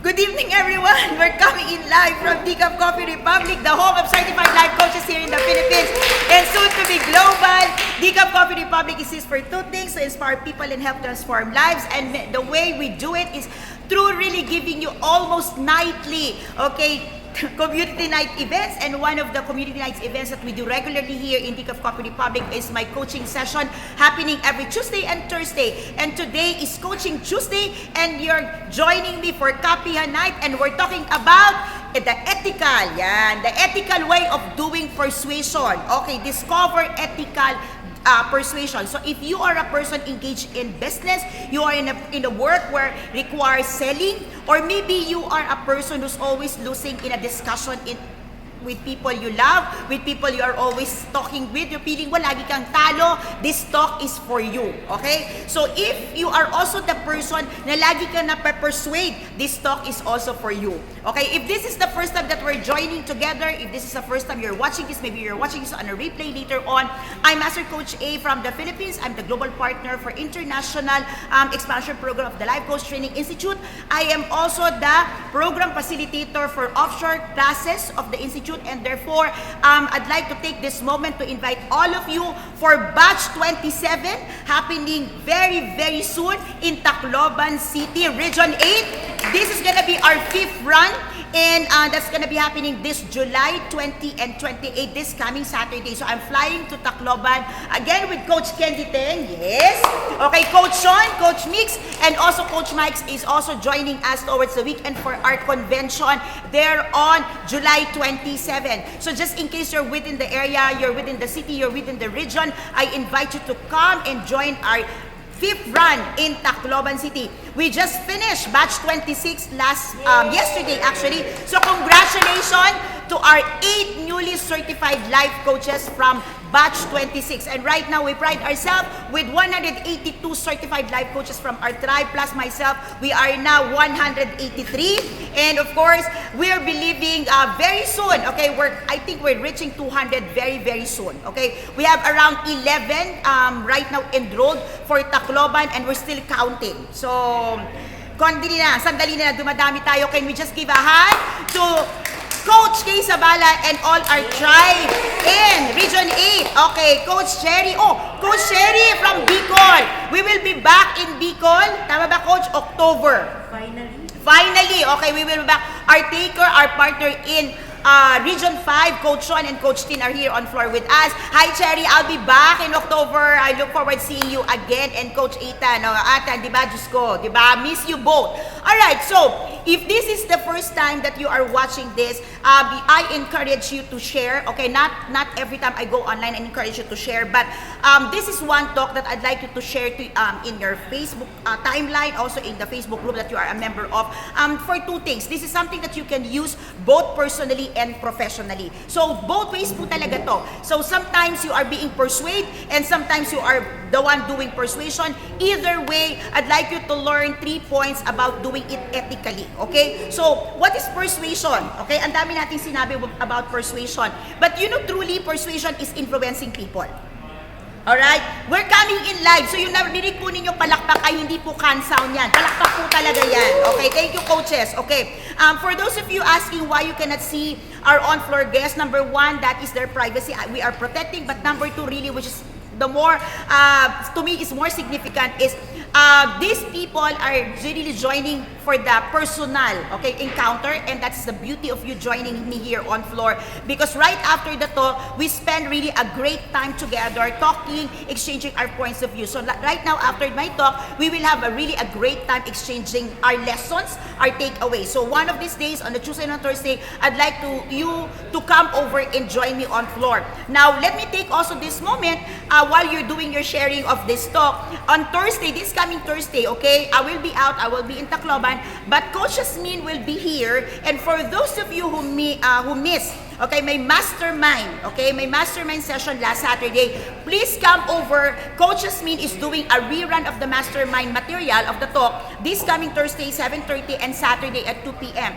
Good evening, everyone. We're coming in live from Decaf Coffee Republic, the home of certified life coaches here in the Philippines and soon to be global. Decaf Coffee Republic exists for two things: to inspire people and help transform lives. And the way we do it is through really giving you almost nightly, community night events. And one of the community night events that we do regularly here in Decaf Coffee Republic is my coaching session happening every Tuesday and Thursday. And today is Coaching Tuesday, and you're joining me for Kapehan night, and we're talking about the ethical way of doing persuasion. Okay, discover ethical persuasion. So if you are a person engaged in business, you are in a work where requires selling, or maybe you are a person who's always losing in a discussion with people you love, with people you are always talking with, you're feeling lagi kang talo, this talk is for you. Okay? So if you are also the person na lagi kang na-persuade, this talk is also for you. Okay? If this is the first time that we're joining together, if this is the first time you're watching this, maybe you're watching this on a replay later on, I'm Master Coach A from the Philippines. I'm the global partner for international expansion program of the Life Coach Training Institute. I am also the program facilitator for offshore classes of the Institute. And therefore, I'd like to take this moment to invite all of you for Batch 27 happening very, very soon in Tacloban City, Region 8. This is going to be our 5th run. And that's going to be happening this July 20 and 28, this coming Saturday. So I'm flying to Tacloban again with Coach Candy Teng, yes. Okay, Coach Sean, Coach Mix, and also Coach Mike is also joining us towards the weekend for our convention there on July 27. So just in case you're within the area, you're within the city, you're within the region, I invite you to come and join our 5th run in Tacloban City. We just finished batch 26 yesterday actually. So congratulations to our 8 newly certified life coaches from batch 26. And right now we pride ourselves with 182 certified life coaches from our tribe plus myself. We are now 183. And of course, we're believing very soon, okay, I think we're reaching 200 very, very soon, okay? We have around 11 right now enrolled for Tacloban, and we're still counting. So, sandali na dumadami tayo. Can we just give a hand to Coach Kay Sabala and all our tribe in Region 8. Okay, Coach Sherry. Oh, Coach Sherry from Bicol. We will be back in Bicol. Tama ba, Coach? October. Finally, okay, we will be back. Our taker, our partner in Region 5, Coach Sean and Coach Tin are here on floor with us. Hi, Cherry. I'll be back in October. I look forward seeing you again. And Coach Ethan, Atan, di ba, Diyos ko, di ba? Miss you both. Alright, so, if this is the first time that you are watching this, I encourage you to share. Okay, not every time I go online, I encourage you to share. But this is one talk that I'd like you to share in your Facebook timeline, also in the Facebook group that you are a member of, for two things. This is something that you can use both personally and professionally. So, both ways po talaga to. So, sometimes you are being persuaded and sometimes you are the one doing persuasion. Either way, I'd like you to learn 3 points about doing it ethically. Okay? So, what is persuasion? Okay? Ang dami nating sinabi about persuasion. But you know, truly, persuasion is influencing people. Alright? We're coming in live. So yung narinig po ninyo palakpak ay hindi po can sound yan. Palakpak po talaga yan. Okay? Thank you, coaches. Okay. For those of you asking why you cannot see our on-floor guests, number 1, that is their privacy. We are protecting. But number 2, really, which is the more, to me, is more significant is these people are really joining for the personal, okay, encounter, and that's the beauty of you joining me here on floor, because right after the talk, we spend really a great time together, talking, exchanging our points of view. So right now, after my talk, we will have a great time exchanging our lessons, our takeaways. So one of these days, on the Tuesday and Thursday, I'd like you to come over and join me on floor. Now, let me take also this moment, while you're doing your sharing of this talk, on Thursday, this coming Thursday, okay, I will be out, I will be in Tacloban, but Coach Yasmin will be here. And for those of you who missed, okay, my mastermind session last Saturday, please come over. Coach Yasmin is doing a rerun of the mastermind material of the talk this coming Thursday, 7:30, and Saturday at 2 p.m.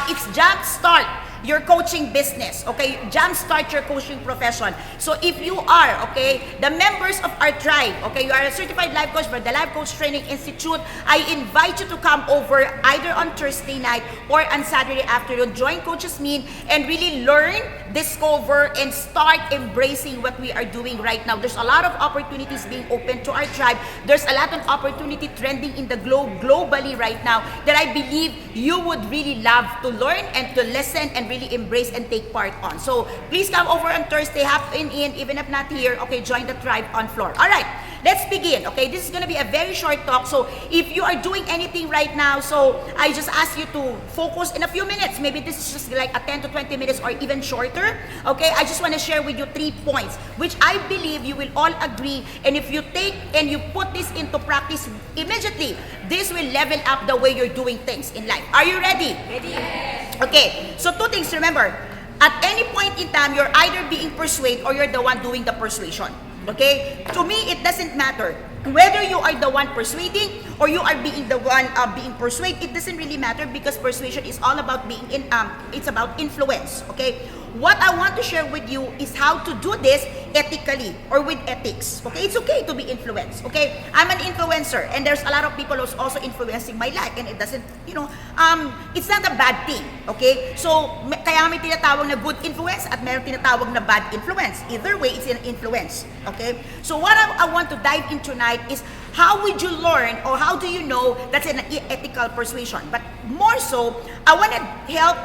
It's Jump Start your coaching business, okay? Jumpstart your coaching profession. So if you are, okay, the members of our tribe, okay, you are a certified life coach for the Life Coach Training Institute, I invite you to come over either on Thursday night or on Saturday afternoon. Join Coaches Mean and really learn, discover, and start embracing what we are doing right now. There's a lot of opportunities being open to our tribe. There's a lot of opportunity trending in the globe globally right now that I believe you would really love to learn and to listen and really embrace and take part on. So please come over on Thursday, hop in, even if not here, okay, join the tribe on floor. All right, let's begin, okay? This is gonna be a very short talk. So if you are doing anything right now, so I just ask you to focus in a few minutes. Maybe this is just like a 10 to 20 minutes or even shorter, okay? I just wanna share with you 3 points, which I believe you will all agree, and if you take and you put this into practice immediately, this will level up the way you're doing things in life. Are you ready? Ready? Yes. Okay, so 2 things, remember. At any point in time, you're either being persuaded or you're the one doing the persuasion. Okay? To me, it doesn't matter. Whether you are the one persuading or you are being the one being persuaded, it doesn't really matter because persuasion is all about being it's about influence. Okay? What I want to share with you is how to do this ethically or with ethics. Okay? It's okay to be influenced. Okay? I'm an influencer and there's a lot of people who's also influencing my life and it doesn't, it's not a bad thing. Okay? So, kaya may tinatawag na good influence at mayroong tinatawag na bad influence. Either way, it's an influence. Okay? So, what I want to dive into tonight is how would you learn or how do you know that's an ethical persuasion? But more so, I want to help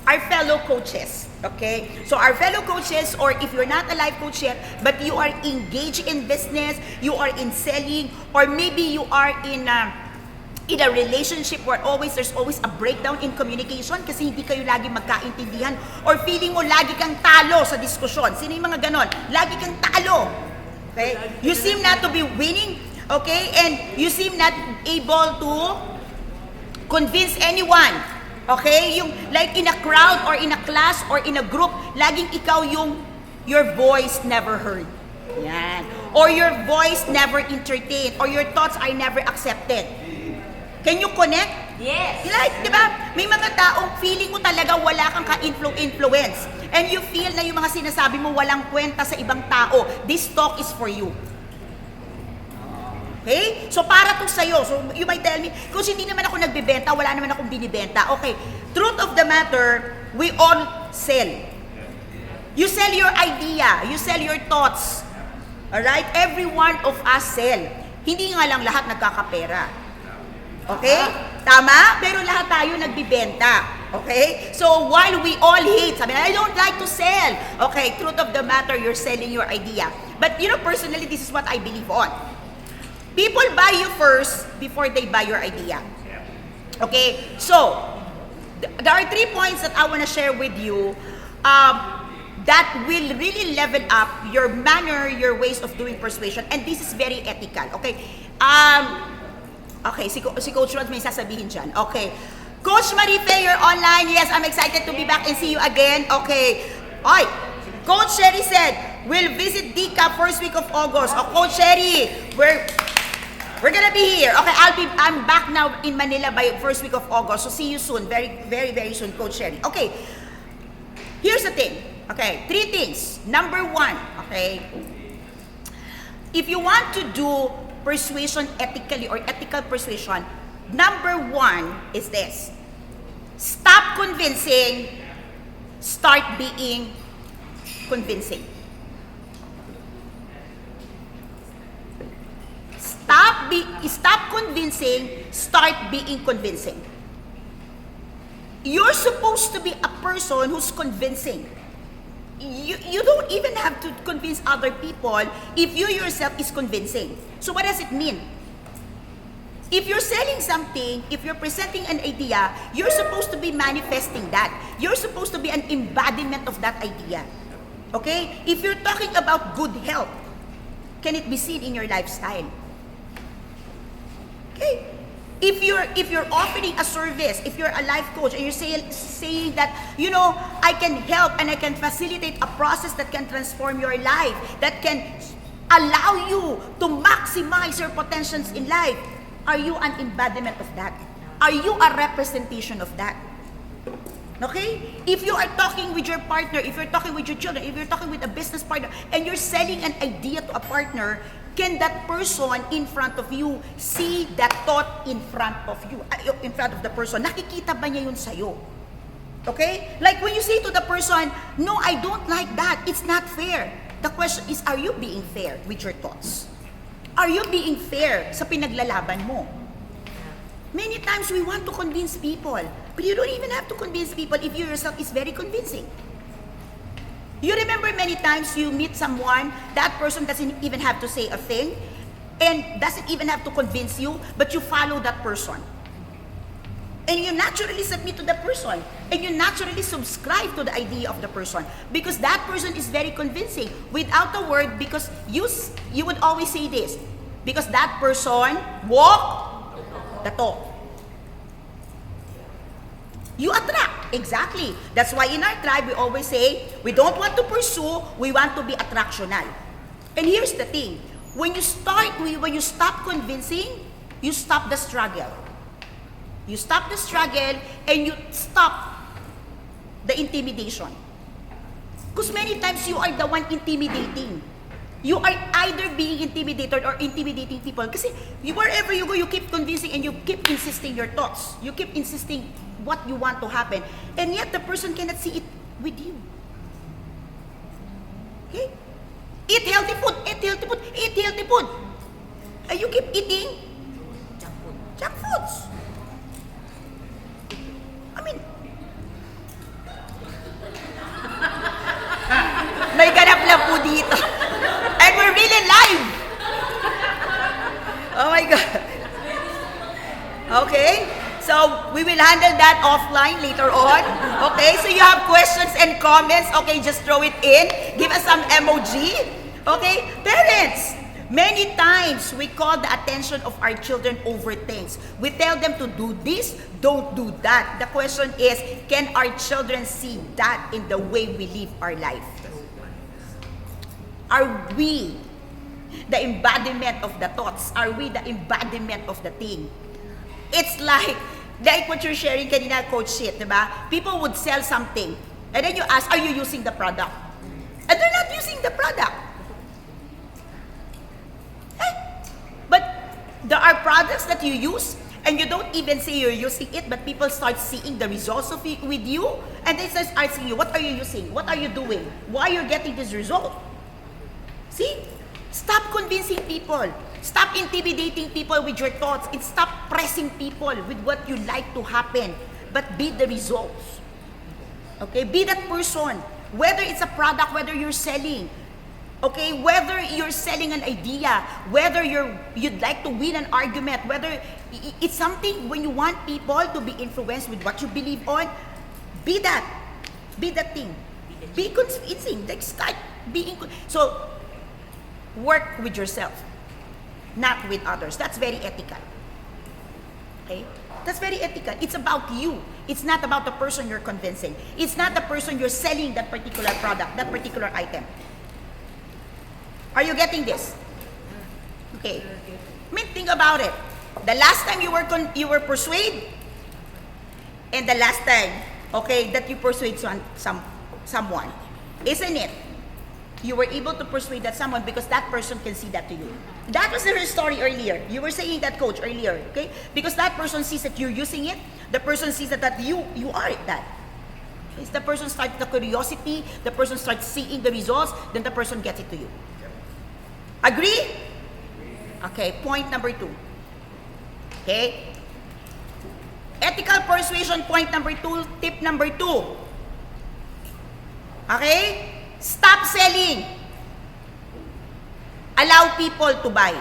our fellow coaches. Okay? So our fellow coaches, or if you're not a life coach yet, but you are engaged in business, you are in selling, or maybe you are in a relationship where there's always a breakdown in communication kasi hindi kayo lagi magkaintindihan or feeling mo lagi kang talo sa diskusyon. Sino yung mga ganon? Lagi kang talo. Okay? You seem not to be winning, okay? And you seem not able to convince anyone. Okay? Yung like in a crowd or in a class or in a group, laging ikaw your voice never heard. Yan. Or your voice never entertained or your thoughts are never accepted. Can you connect? Yes. Like, di ba? May mga taong feeling mo talaga wala kang ka-influence. And you feel na yung mga sinasabi mo walang kwenta sa ibang tao. This talk is for you. Okay? So, para to sa'yo. So, you might tell me, kasi hindi naman ako nagbibenta, wala naman akong binibenta. Okay. Truth of the matter, we all sell. You sell your idea. You sell your thoughts. Alright? Every one of us sell. Hindi nga lang lahat nagkakapera. Okay? Tama? Pero lahat tayo nagbibenta. Okay? So, while we all hate, sabi na, I don't like to sell. Okay, truth of the matter, you're selling your idea. But, personally, this is what I believe on. People buy you first before they buy your idea. Okay? So, there are 3 points that I want to share with you that will really level up your manner, your ways of doing persuasion. And this is very ethical. Okay? Okay, si Coach Rod may sasabihin dyan. Okay. Coach Marife, you're online. Yes, I'm excited to be back and see you again. Okay. Oy, Coach Sherry said, we'll visit DCAP first week of August. Oh, Coach Sherry, we're gonna be here. Okay, I'm back now in Manila by first week of August. So see you soon. Very, very, very soon, Coach Sherry. Okay. Here's the thing. Okay, 3 things. Number 1, okay. If you want to do persuasion ethically or ethical persuasion, number 1 is this. Stop convincing, start being convincing. Stop convincing, start being convincing. You're supposed to be a person who's convincing. You don't even have to convince other people if you yourself is convincing. So what does it mean? If you're selling something, if you're presenting an idea, you're supposed to be manifesting that. You're supposed to be an embodiment of that idea. Okay? If you're talking about good health, can it be seen in your lifestyle? Okay? If you're offering a service, if you're a life coach, and you're saying that, I can help and I can facilitate a process that can transform your life, that can allow you to maximize your potentials in life, are you an embodiment of that? Are you a representation of that? Okay? If you are talking with your partner, if you're talking with your children, if you're talking with a business partner, and you're selling an idea to a partner, can that person in front of you see that thought in front of you, in front of the person? Nakikita ba niya yun sa'yo? Okay? Like when you say to the person, no, I don't like that. It's not fair. The question is, are you being fair with your thoughts? Are you being fair sa pinaglalaban mo? Many times we want to convince people, but you don't even have to convince people if you yourself is very convincing. You remember many times you meet someone, that person doesn't even have to say a thing, and doesn't even have to convince you, but you follow that person. And you naturally submit to the person, and you naturally subscribe to the idea of the person, because that person is very convincing, without a word, because you would always say this, because that person walk the talk. You attract. Exactly. That's why in our tribe, we always say, we don't want to pursue, we want to be attractional. And here's the thing. When you stop convincing, you stop the struggle. You stop the struggle and you stop the intimidation. Because many times you are the one intimidating. You are either being intimidated or intimidating people. Kasi wherever you go, you keep convincing and you keep insisting your thoughts. You keep insisting what you want to happen. And yet the person cannot see it with you. Okay? Eat healthy food, eat healthy food, eat healthy food. And you keep eating junk foods. I mean, may ganap lang po dito. And we're really live. Oh my God. Okay? So, we will handle that offline later on. Okay? So, you have questions and comments. Okay, just throw it in. Give us some emoji. Okay? Parents, many times we call the attention of our children over things. We tell them to do this, don't do that. The question is, can our children see that in the way we live our life? Are we the embodiment of the thoughts? Are we the embodiment of the thing? It's like what you're sharing kanina, Coach Shit, diba? People would sell something, and then you ask, are you using the product? And they're not using the product. Eh? But there are products that you use, and you don't even say you're using it, but people start seeing the results of it with you, and they start asking you, what are you using? What are you doing? Why you're getting this result? See? Stop convincing people. Stop intimidating people with your thoughts. And stop pressing people with what you like to happen. But be the results. Okay? Be that person. Whether it's a product, whether you're selling. Okay? Whether you're selling an idea. Whether you'd like to win an argument. Whether it's something when you want people to be influenced with what you believe on. Be that. Be that thing. Be convincing. Like start being... So, work with yourself, not with others. That's very ethical. Okay? That's very ethical. It's about you. It's not about the person you're convincing. It's not the person you're selling that particular product, that particular item. Are you getting this? Okay. I mean, think about it. The last time you were persuaded, and the last time, okay, that you persuade someone, isn't it? You were able to persuade that someone because that person can see that to you. That was the story earlier. You were saying that, Coach, earlier, okay? Because that person sees that you're using it. The person sees that you are that. It's the person starts the curiosity. The person starts seeing the results. Then the person gets it to you. Agree? Okay, point number 2. Okay? Ethical persuasion, point number 2, tip number 2. Okay? Stop selling. Allow people to buy.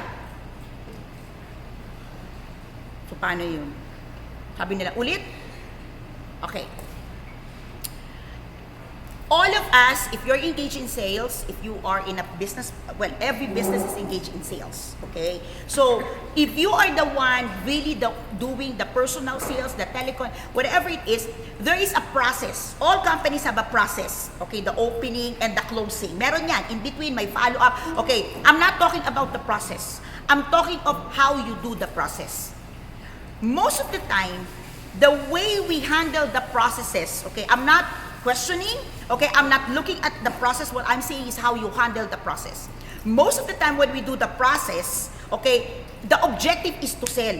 So, paano yun? Sabi nila, ulit? Okay. All of us, if you're engaged in sales, if you are in a business, well, every business is engaged in sales, okay? So, if you are the one really doing the personal sales, the telecom, whatever it is, there is a process. All companies have a process, okay? The opening and the closing. Meron yan. In between, may follow-up. Okay, I'm not talking about the process. I'm talking of how you do the process. Most of the time, the way we handle the processes, okay? I'm not questioning, okay? I'm not looking at the process. What I'm saying is how you handle the process. Most of the time when we do the process, okay, the objective is to sell,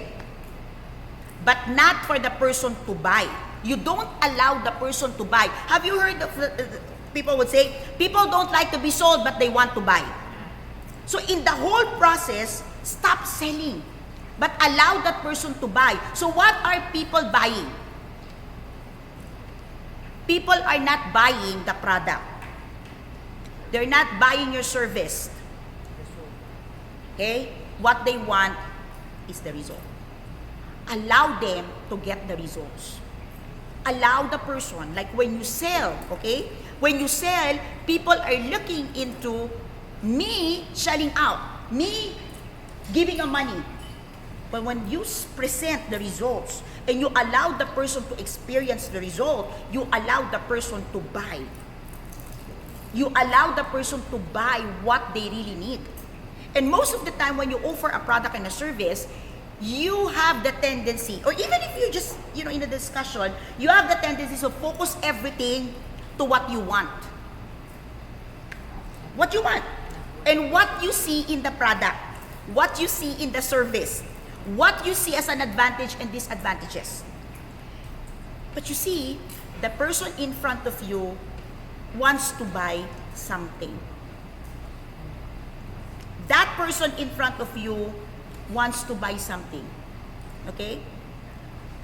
but not for the person to buy. You don't allow the person to buy. Have you heard of people would say, people don't like to be sold, but they want to buy. So in the whole process, stop selling, but allow that person to buy. So what are people buying? People are not buying the product. They're not buying your service. Okay? What they want is the result. Allow them to get the results. Allow the person, like when you sell, okay? When you sell, people are looking into me selling out, me giving them money. But when you present the results and you allow the person to experience the result, you allow the person to buy. You allow the person to buy what they really need. And most of the time when you offer a product and a service, you have the tendency, or even if you just, in a discussion, you have the tendency to focus everything to what you want. What you want. And what you see in the product, what you see in the service, what you see as an advantage and disadvantages. But you see, the person in front of you wants to buy something. That person in front of you wants to buy something. Okay?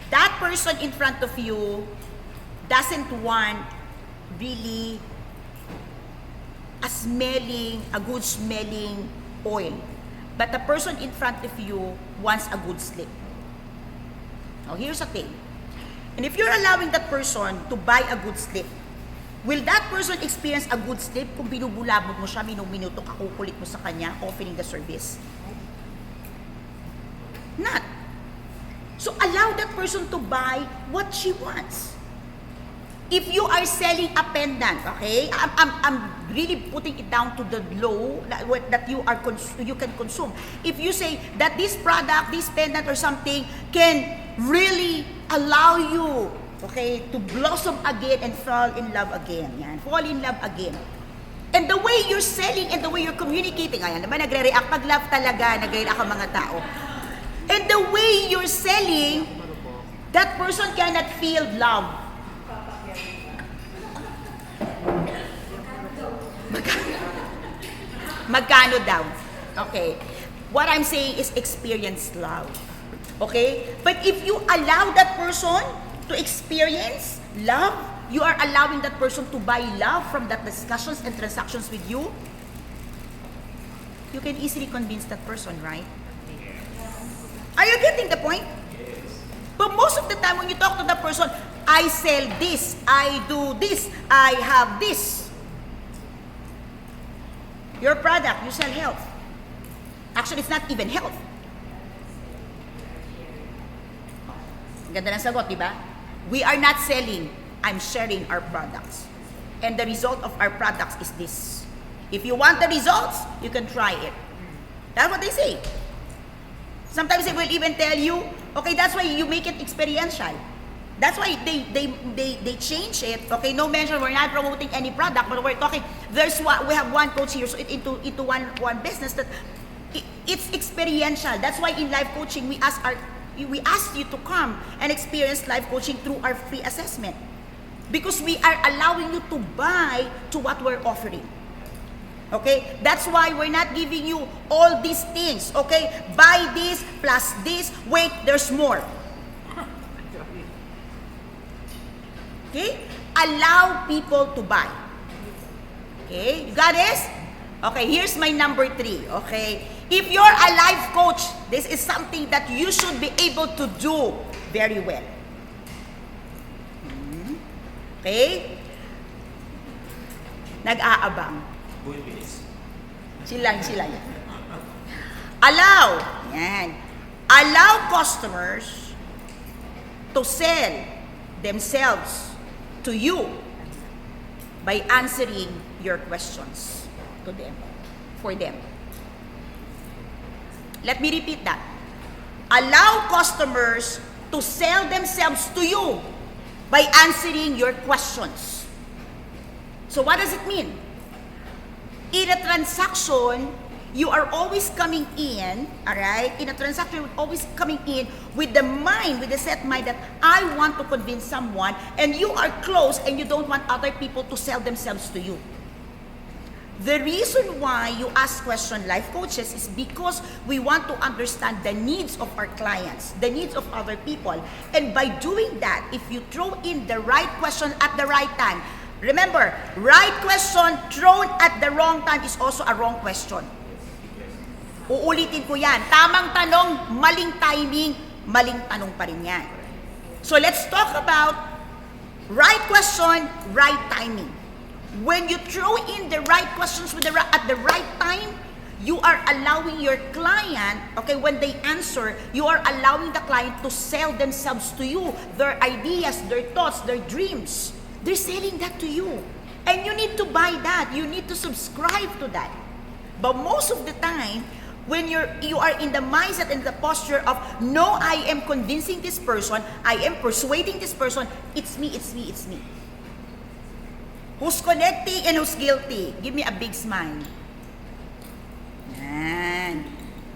That person in front of you doesn't want really a good smelling oil. But the person in front of you wants a good slip. Now, here's the thing. And if you're allowing that person to buy a good slip, will that person experience a good slip kung binubulabog mo siya, minuto, kakukulit mo sa kanya, offering the service? Not. So allow that person to buy what she wants. If you are selling a pendant, okay, I'm really putting it down to the low that you can consume. If you say that this product, this pendant or something can really allow you, okay, to blossom again and fall in love again. Yan, fall in love again. And the way you're selling and the way you're communicating, ayan, diba, nagre-react pag love talaga, nagre-react ang mga tao. And the way you're selling, that person cannot feel love. Magkano daw? Okay. What I'm saying is experience love. Okay? But if you allow that person to experience love, you are allowing that person to buy love from that discussions and transactions with you, you can easily convince that person, right? Are you getting the point? But most of the time when you talk to the person, I sell this, I do this, I have this. Your product, you sell health. Actually, it's not even health. Ganda ng sagot, di ba? We are not selling, I'm sharing our products. And the result of our products is this. If you want the results, you can try it. That's what they say. Sometimes they will even tell you, okay, that's why you make it experiential. That's why they change it. Okay, no mention, we're not promoting any product, but we're talking, we have one coach here, so into one business that it's experiential. That's why in life coaching, we ask you to come and experience life coaching through our free assessment. Because we are allowing you to buy to what we're offering. Okay? That's why we're not giving you all these things. Okay? Buy this plus this. Wait, there's more. Okay? Allow people to buy. Okay? You got this? Okay, here's my number 3. Okay? If you're a life coach, this is something that you should be able to do very well. Okay? Nag-aabang. Sila yan. Allow customers to sell themselves to you by answering your questions to them, for them. Let me repeat that. Allow customers to to sell themselves to you by answering your questions. So what does it mean? In a transaction, you are always coming in, all right? In a transaction, you're always coming in with the mind, with the set mind that I want to convince someone, and you are close and you don't want other people to sell themselves to you. The reason why you ask question life coaches is because we want to understand the needs of our clients, the needs of other people. And by doing that, if you throw in the right question at the right time, remember, right question thrown at the wrong time is also a wrong question. Uulitin ko yan. Tamang tanong, maling timing, maling tanong pa rin yan. So let's talk about right question, right timing. When you throw in the right questions at the right time, you are allowing your client, okay, when they answer, you are allowing the client to sell themselves to you, their ideas, their thoughts, their dreams. They're selling that to you. And you need to buy that. You need to subscribe to that. But most of the time, when you are in the mindset and the posture of, no, I am convincing this person, I am persuading this person, it's me, it's me, it's me. Who's connecting and who's guilty? Give me a big smile. Yan.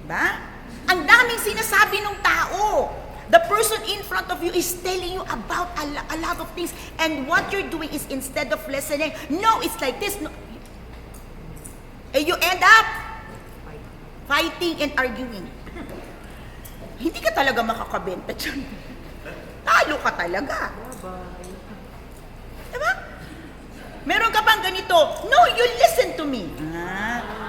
Ba? Ang daming sinasabi ng tao. The person in front of you is telling you about a lot of things. And what you're doing is, instead of listening, no, it's like this. No. And you end up fighting and arguing. Hindi ka talaga makakabenta dyan. Talo ka talaga. Diba? Meron ka bang ganito? No, you listen to me.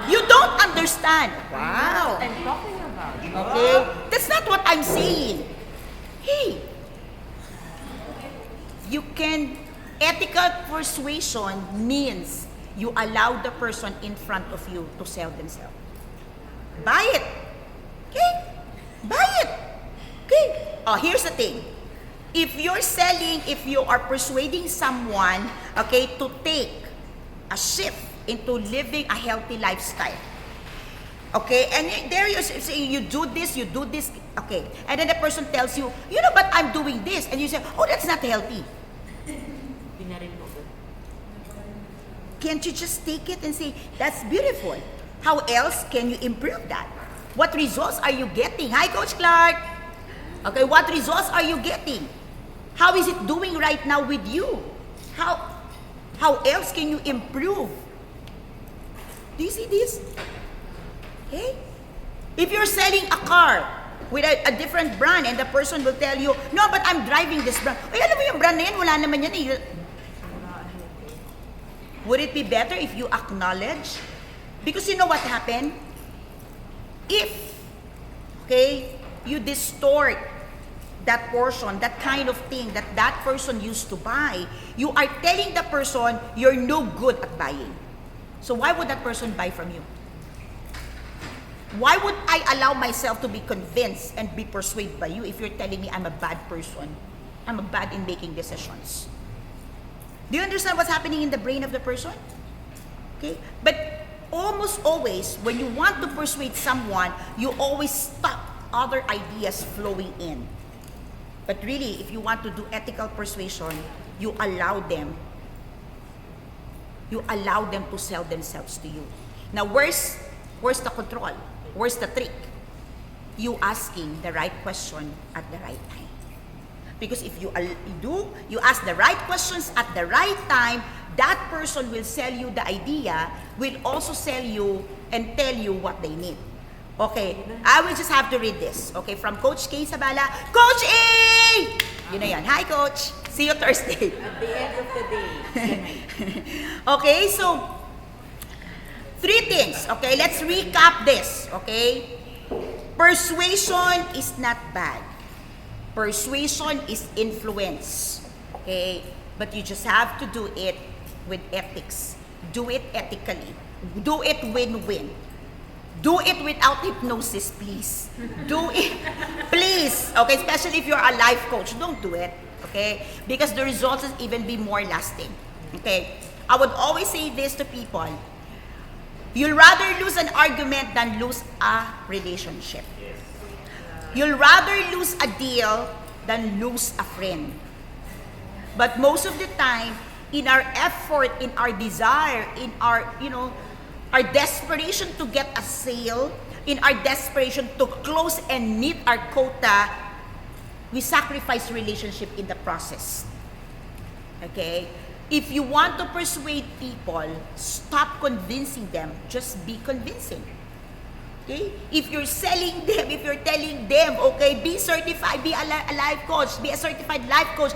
You don't understand. Wow. I'm talking about. Okay? That's not what I'm saying. Hey, you can, ethical persuasion means you allow the person in front of you to sell themselves. Buy it. Okay? Buy it. Okay? Oh, here's the thing. If you're selling, if you are persuading someone, okay, to take a shift into living a healthy lifestyle, okay, and there you're saying, you do this, okay, and then the person tells you, you know, but I'm doing this, and you say, oh, that's not healthy. Can't you just take it and say, that's beautiful? How else can you improve that? What results are you getting? Hi, Coach Clark. Okay, what results are you getting? How is it doing right now with you? How else can you improve? Do you see this? Okay? If you're selling a car with a different brand and the person will tell you, no, but I'm driving this brand. Ay, alam mo yung brand na yan, wala naman yan eh. Would it be better if you acknowledge? Because you know what happened? If, okay, you distort that portion, that kind of thing that person used to buy, you are telling the person you're no good at buying. So why would that person buy from you? Why would I allow myself to be convinced and be persuaded by you if you're telling me I'm a bad person? I'm a bad in making decisions. Do you understand what's happening in the brain of the person? Okay? But almost always, when you want to persuade someone, you always stop other ideas flowing in. But really, if you want to do ethical persuasion, you allow them to sell themselves to you. Now, where's the control? Where's the trick? You asking the right question at the right time. Because if you ask the right questions at the right time, that person will sell you the idea, will also sell you and tell you what they need. Okay, I will just have to read this. Okay, from Coach K. Sabala. Coach A! Yun na yan. Hi, Coach. See you Thursday. At the end of the day. Okay, so, 3 things. Okay, let's recap this. Okay? Persuasion is not bad. Persuasion is influence. Okay? But you just have to do it with ethics. Do it ethically. Do it win-win. Do it without hypnosis, please. Do it, please. Okay, especially if you're a life coach, don't do it. Okay, because the results will even be more lasting. Okay, I would always say this to people: you'll rather lose an argument than lose a relationship. You'll rather lose a deal than lose a friend. But most of the time, in our effort, in our desire, in our, our desperation to get a sale, in our desperation to close and meet our quota, we sacrifice relationship in the process. Okay? If you want to persuade people, stop convincing them. Just be convincing. Okay? If you're selling them, if you're telling them, okay, be certified, be a life coach, be a certified life coach,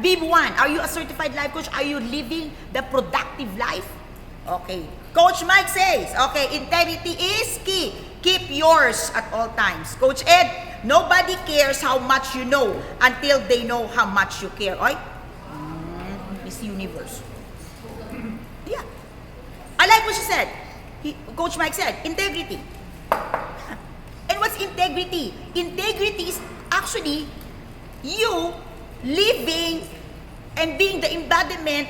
be one. Are you a certified life coach? Are you living the productive life? Okay. Coach Mike says, okay, integrity is key. Keep yours at all times. Coach Ed, nobody cares how much you know until they know how much you care. Oy? Miss Universe. Yeah. I like what she said. Coach Mike said, integrity. And what's integrity? Integrity is actually you living and being the embodiment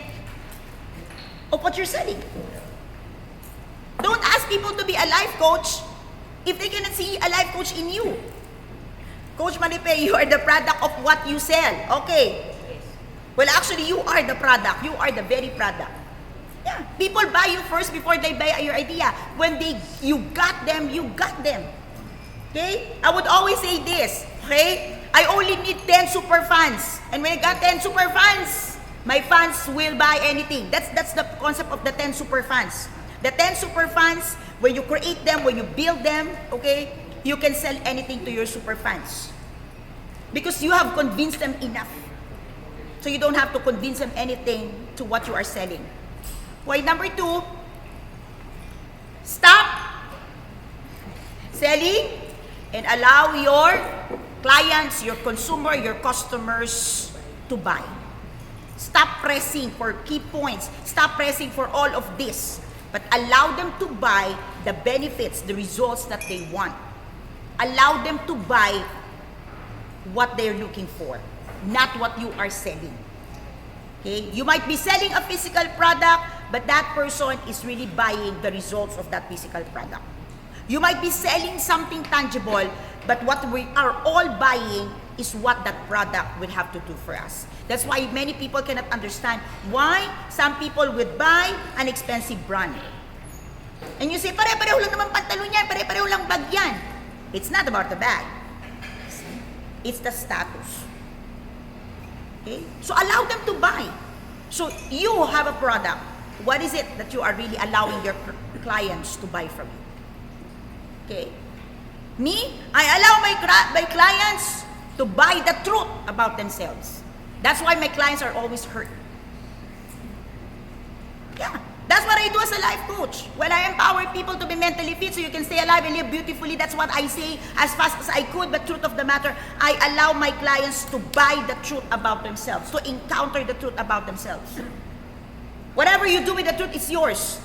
of what you're selling. Don't ask people to be a life coach if they cannot see a life coach in you. Coach Manipe, you are the product of what you sell. Okay. Well, actually, you are the product. You are the very product. Yeah. People buy you first before they buy your idea. When you got them, you got them. Okay? I would always say this. Okay? I only need 10 super fans. And when I got 10 super fans, my fans will buy anything. That's the concept of the 10 super fans. The 10 super fans, when you create them, when you build them, okay, you can sell anything to your super fans. Because you have convinced them enough. So you don't have to convince them anything to what you are selling. Point number 2, stop selling and allow your clients, your consumer, your customers to buy. Stop pressing for key points. Stop pressing for all of this. But allow them to buy the benefits, the results that they want. Allow them to buy what they're looking for, not what you are selling. Okay? You might be selling a physical product, but that person is really buying the results of that physical product. You might be selling something tangible, but what we are all buying is what that product will have to do for us. That's why many people cannot understand why some people would buy an expensive brand. And you say, pare-pareho lang naman pantalon yan, pare-pareho lang bag yan. It's not about the bag. It's the status. Okay? So allow them to buy. So you have a product. What is it that you are really allowing your clients to buy from you? Okay? Me, I allow my clients to buy the truth about themselves. That's why my clients are always hurt. Yeah, that's what I do as a life coach. When I empower people to be mentally fit so you can stay alive and live beautifully, that's what I say as fast as I could. But truth of the matter, I allow my clients to buy the truth about themselves, to encounter the truth about themselves. Whatever you do with the truth is yours.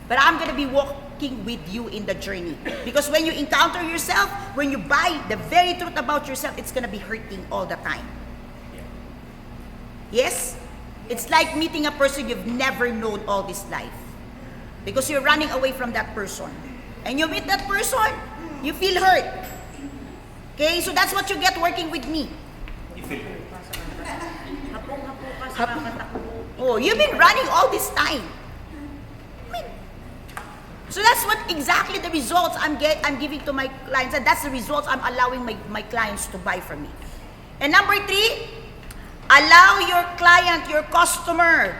But I'm going to be walking with you in the journey. Because when you encounter yourself, when you buy the very truth about yourself, it's going to be hurting all the time. Yes? It's like meeting a person you've never known all this life. Because you're running away from that person. And you meet that person, you feel hurt. Okay? So that's what you get working with me. You feel hurt. Oh, you've been running all this time. So that's what exactly the results I'm giving to my clients, and that's the results I'm allowing my clients to buy from me. And number 3, allow your client, your customer,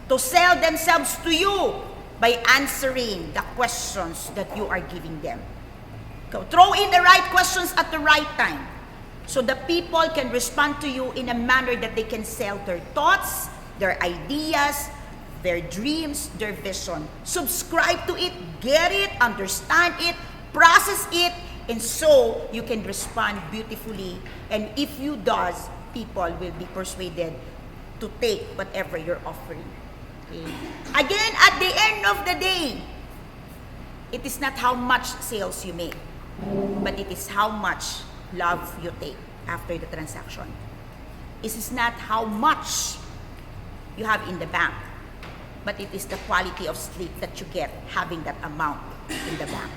to sell themselves to you by answering the questions that you are giving them. So throw in the right questions at the right time so the people can respond to you in a manner that they can sell their thoughts, their ideas, their dreams, their vision. Subscribe to it, get it, understand it, process it, and so you can respond beautifully. And if you does, people will be persuaded to take whatever you're offering. Okay? Again, at the end of the day, it is not how much sales you make, but it is how much love you take after the transaction. It is not how much you have in the bank, but it is the quality of sleep that you get having that amount in the bank.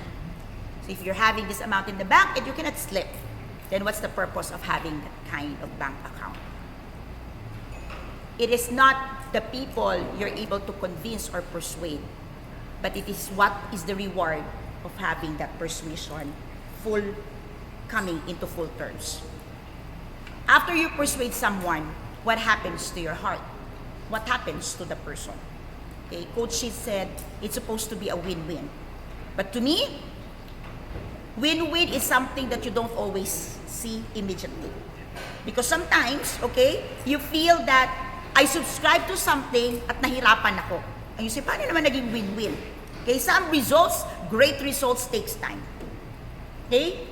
So if you're having this amount in the bank and you cannot sleep, then what's the purpose of having that kind of bank account? It is not the people you're able to convince or persuade, but it is what is the reward of having that persuasion coming into full terms. After you persuade someone, what happens to your heart? What happens to the person? Okay, Coach Shi said it's supposed to be a win-win. But to me, win-win is something that you don't always see immediately. Because sometimes, okay, you feel that I subscribe to something at nahirapan ako. And you say, paano naman naging win-win? Okay, some results, great results takes time. Okay?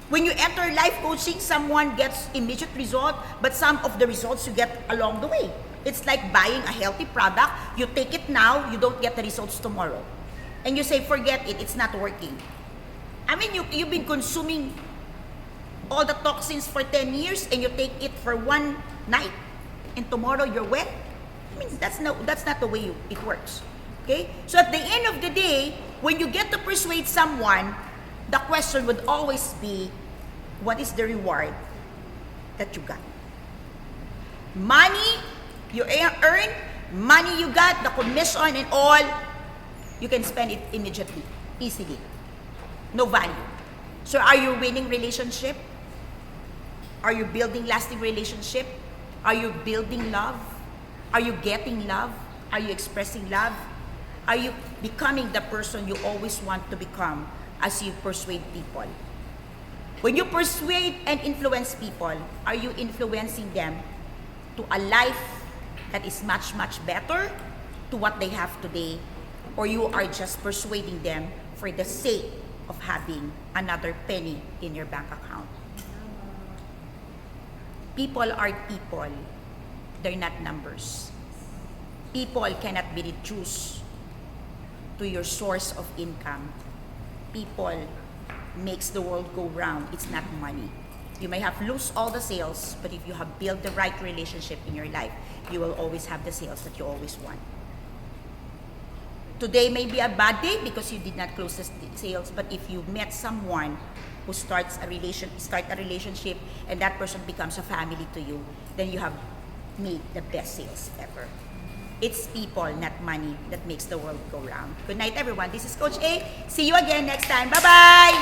When you enter life coaching, someone gets immediate result, but some of the results you get along the way. It's like buying a healthy product. You take it now, you don't get the results tomorrow. And you say, forget it, it's not working. I mean, you've been consuming all the toxins for 10 years and you take it for one night and tomorrow you're well. I mean, that's not the way it works. Okay? So at the end of the day, when you get to persuade someone, the question would always be, what is the reward that you got? Money you earn, money you got, the commission and all, you can spend it immediately, easily. No value. So are you winning relationship? Are you building lasting relationship? Are you building love? Are you getting love? Are you expressing love? Are you becoming the person you always want to become as you persuade people? When you persuade and influence people, are you influencing them to a life that is much, much better to what they have today? Or you are just persuading them for the sake of having another penny in your bank account? People are people. They're not numbers. People cannot be reduced to your source of income. People makes the world go round. It's not money. You may have lost all the sales, but if you have built the right relationship in your life, you will always have the sales that you always want. Today may be a bad day because you did not close the sales, but if you met someone who start a relationship and that person becomes a family to you, then you have made the best sales ever. It's people, not money, that makes the world go round. Good night, everyone. This is Coach A. See you again next time. Bye-bye!